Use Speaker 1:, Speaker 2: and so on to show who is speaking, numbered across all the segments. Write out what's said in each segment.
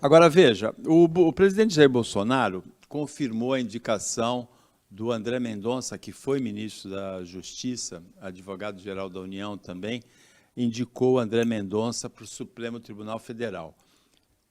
Speaker 1: Agora, veja, o presidente Jair Bolsonaro confirmou a indicação do André Mendonça, que foi ministro da Justiça, advogado-geral da União também, indicou o André Mendonça para o Supremo Tribunal Federal.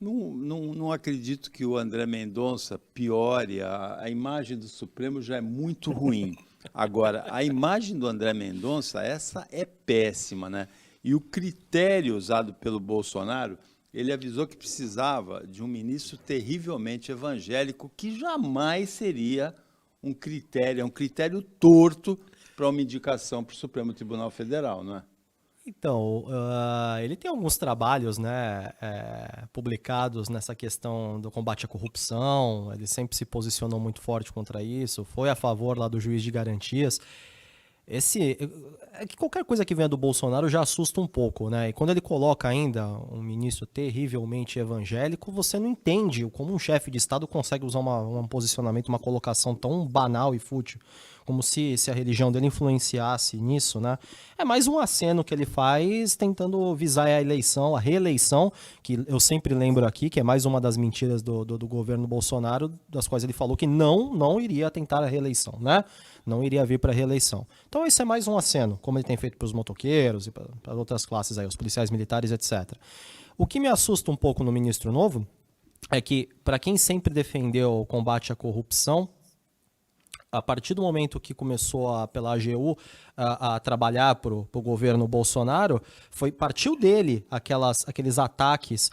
Speaker 1: Não acredito que o André Mendonça piore, a imagem do Supremo já é muito ruim. Agora, a imagem do André Mendonça, essa é péssima, né? E o critério usado pelo Bolsonaro, ele avisou que precisava de um ministro terrivelmente evangélico, que jamais seria um critério torto para uma indicação para o Supremo Tribunal Federal, não é?
Speaker 2: Então, ele tem alguns trabalhos, né, publicados nessa questão do combate à corrupção. Ele sempre se posicionou muito forte contra isso, foi a favor lá do juiz de garantias. É que qualquer coisa que venha do Bolsonaro já assusta um pouco, né? E quando ele coloca ainda um ministro terrivelmente evangélico, você não entende como um chefe de Estado consegue usar um posicionamento, uma colocação tão banal e fútil, como se a religião dele influenciasse nisso, né? É mais um aceno que ele faz tentando visar a eleição, a reeleição, que eu sempre lembro aqui, que é mais uma das mentiras do governo Bolsonaro, das quais ele falou que não iria tentar a reeleição, né? Não iria vir para a reeleição. Então esse é mais um aceno, como ele tem feito para os motoqueiros e para outras classes aí, os policiais militares, etc. O que me assusta um pouco no ministro novo é que, para quem sempre defendeu o combate à corrupção, a partir do momento que começou pela AGU a trabalhar para o governo Bolsonaro, partiu dele aqueles ataques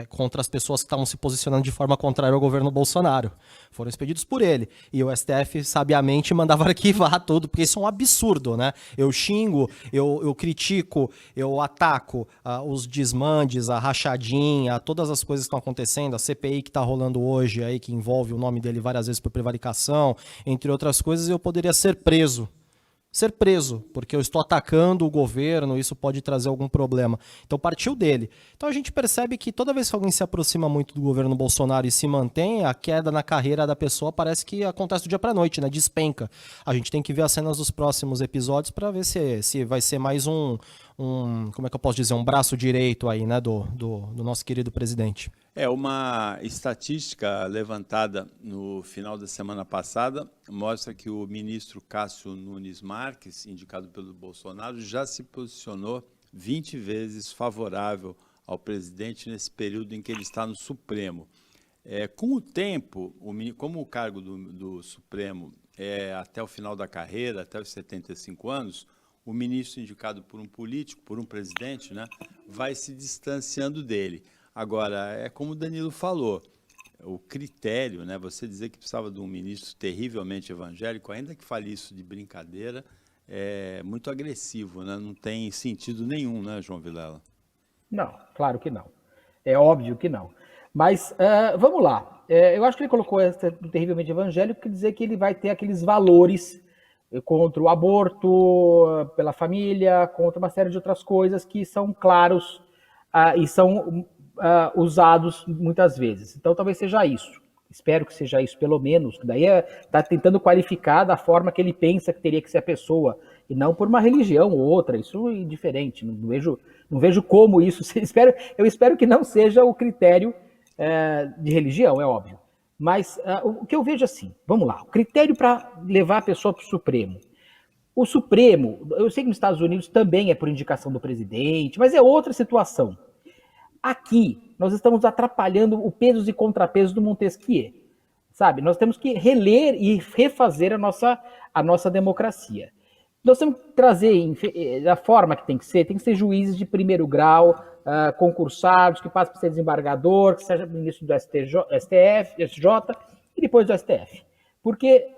Speaker 2: contra as pessoas que estavam se posicionando de forma contrária ao governo Bolsonaro. Foram expedidos por ele. E o STF, sabiamente, mandava arquivar tudo, porque isso é um absurdo, né? Eu xingo, eu critico, eu ataco os desmandes, a rachadinha, todas as coisas que estão acontecendo, a CPI que está rolando hoje, aí, que envolve o nome dele várias vezes por prevaricação, entre outras coisas, eu poderia ser preso, porque eu estou atacando o governo, isso pode trazer algum problema. Então partiu dele. Então a gente percebe que toda vez que alguém se aproxima muito do governo Bolsonaro e se mantém, a queda na carreira da pessoa parece que acontece do dia para a noite, né? Despenca. A gente tem que ver as cenas dos próximos episódios para ver se vai ser mais como é que eu posso dizer, um braço direito aí, né, do nosso querido presidente.
Speaker 1: Uma estatística levantada no final da semana passada mostra que o ministro Cássio Nunes Marques, indicado pelo Bolsonaro, já se posicionou 20 vezes favorável ao presidente nesse período em que ele está no Supremo. Com o tempo, como o cargo do Supremo é até o final da carreira, até os 75 anos, o ministro indicado por um político, por um presidente, né, vai se distanciando dele. Agora, é como o Danilo falou, o critério, né, você dizer que precisava de um ministro terrivelmente evangélico, ainda que fale isso de brincadeira, é muito agressivo, né? Não tem sentido nenhum, né, João Vilela?
Speaker 3: Não, claro que não. É óbvio que não. Mas vamos lá. Eu acho que ele colocou esse terrivelmente evangélico, quer dizer que ele vai ter aqueles valores contra o aborto, pela família, contra uma série de outras coisas que são claros e são usados muitas vezes. Então talvez seja isso. Espero que seja isso, pelo menos. Daí está tentando qualificar da forma que ele pensa que teria que ser a pessoa, e não por uma religião ou outra. Isso é indiferente. Não vejo como isso. Eu espero que não seja o critério de religião, é óbvio. Mas o que eu vejo assim, vamos lá, o critério para levar a pessoa para o Supremo. O Supremo, eu sei que nos Estados Unidos também é por indicação do presidente, mas é outra situação. Aqui, nós estamos atrapalhando o pesos e contrapesos do Montesquieu, sabe? Nós temos que reler e refazer a nossa democracia. Nós temos que trazer da forma que tem que ser juízes de primeiro grau, concursados, que passem por ser desembargador, que seja ministro do STF, SJ e depois do STF.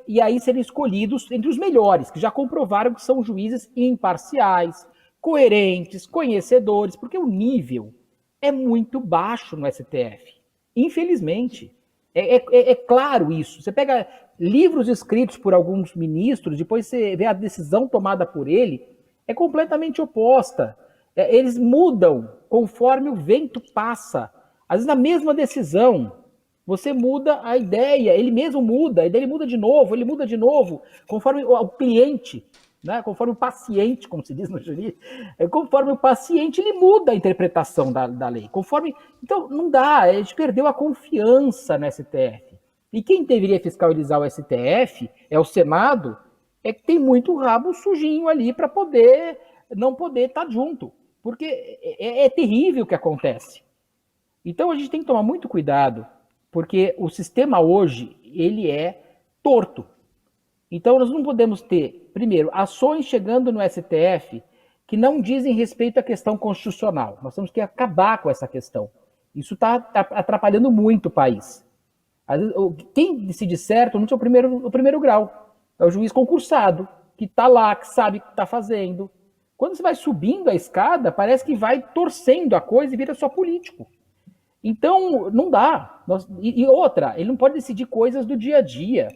Speaker 3: E aí serem escolhidos entre os melhores, que já comprovaram que são juízes imparciais, coerentes, conhecedores, porque o nível é muito baixo no STF. Infelizmente. É claro isso. Você pega livros escritos por alguns ministros, depois você vê a decisão tomada por ele, é completamente oposta. Eles mudam conforme o vento passa. Às vezes, na mesma decisão, você muda a ideia, ele mesmo muda, a ideia ele muda de novo, conforme o cliente né? Conforme o paciente, como se diz no jurídico, conforme o paciente, ele muda a interpretação da lei. Então, não dá, a gente perdeu a confiança no STF. E quem deveria fiscalizar o STF é o Senado, é que tem muito rabo sujinho ali para não poder estar junto. Porque é terrível o que acontece. Então, a gente tem que tomar muito cuidado, porque o sistema hoje, ele é torto. Então, nós não podemos ter, primeiro, ações chegando no STF que não dizem respeito à questão constitucional. Nós temos que acabar com essa questão. Isso está atrapalhando muito o país. Às vezes, quem decide certo não é o primeiro grau. É o juiz concursado, que está lá, que sabe o que está fazendo. Quando você vai subindo a escada, parece que vai torcendo a coisa e vira só político. Então, não dá. E outra, ele não pode decidir coisas do dia a dia,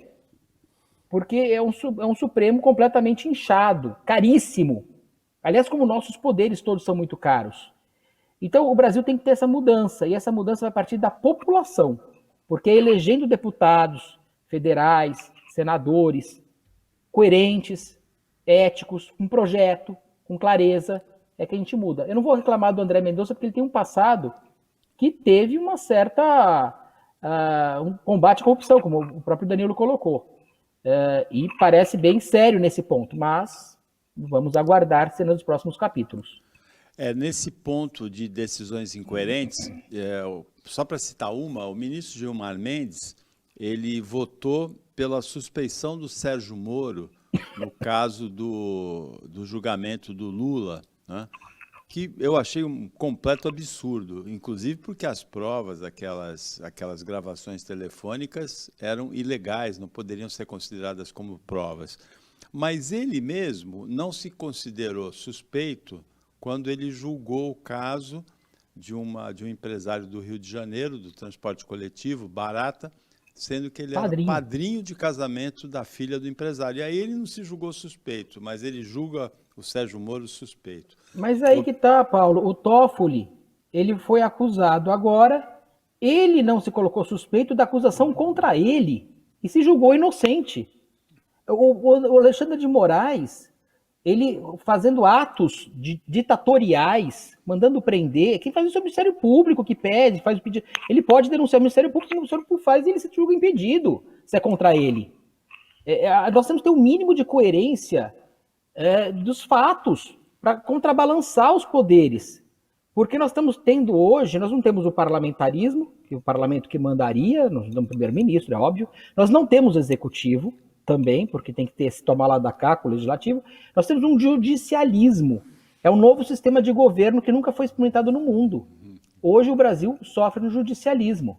Speaker 3: porque é um Supremo completamente inchado, caríssimo. Aliás, como nossos poderes todos são muito caros. Então, o Brasil tem que ter essa mudança, e essa mudança vai partir da população, porque elegendo deputados federais, senadores, coerentes, éticos, com projeto, com clareza, é que a gente muda. Eu não vou reclamar do André Mendonça, porque ele tem um passado que teve uma certa um combate à corrupção, como o próprio Danilo colocou. E parece bem sério nesse ponto, mas vamos aguardar cenas dos próximos capítulos.
Speaker 1: Nesse ponto de decisões incoerentes, só para citar o ministro Gilmar Mendes, ele votou pela suspeição do Sérgio Moro no caso do julgamento do Lula, né? Que eu achei um completo absurdo, inclusive porque as provas, aquelas gravações telefônicas eram ilegais, não poderiam ser consideradas como provas. Mas ele mesmo não se considerou suspeito quando ele julgou o caso de um empresário do Rio de Janeiro, do transporte coletivo, Barata, sendo que ele era padrinho de casamento da filha do empresário. E aí ele não se julgou suspeito, mas ele julga o Sérgio Moro suspeito.
Speaker 3: Mas aí que tá, Paulo, o Toffoli, ele foi acusado agora, ele não se colocou suspeito da acusação contra ele e se julgou inocente. O Alexandre de Moraes, ele fazendo atos ditatoriais, mandando prender, quem faz isso é o Ministério Público, que pede, faz o pedido. Ele pode denunciar o Ministério Público, o Ministério Público faz e ele se julga impedido, se é contra ele. Nós temos que ter um mínimo de coerência dos fatos, para contrabalançar os poderes. Porque nós estamos tendo hoje, nós não temos o parlamentarismo, que é o parlamento que mandaria, nós temos o primeiro-ministro, é óbvio, nós não temos o executivo também, porque tem que ter esse tomar lá da cá com o legislativo, nós temos um judicialismo, é um novo sistema de governo que nunca foi experimentado no mundo. Hoje o Brasil sofre no judicialismo.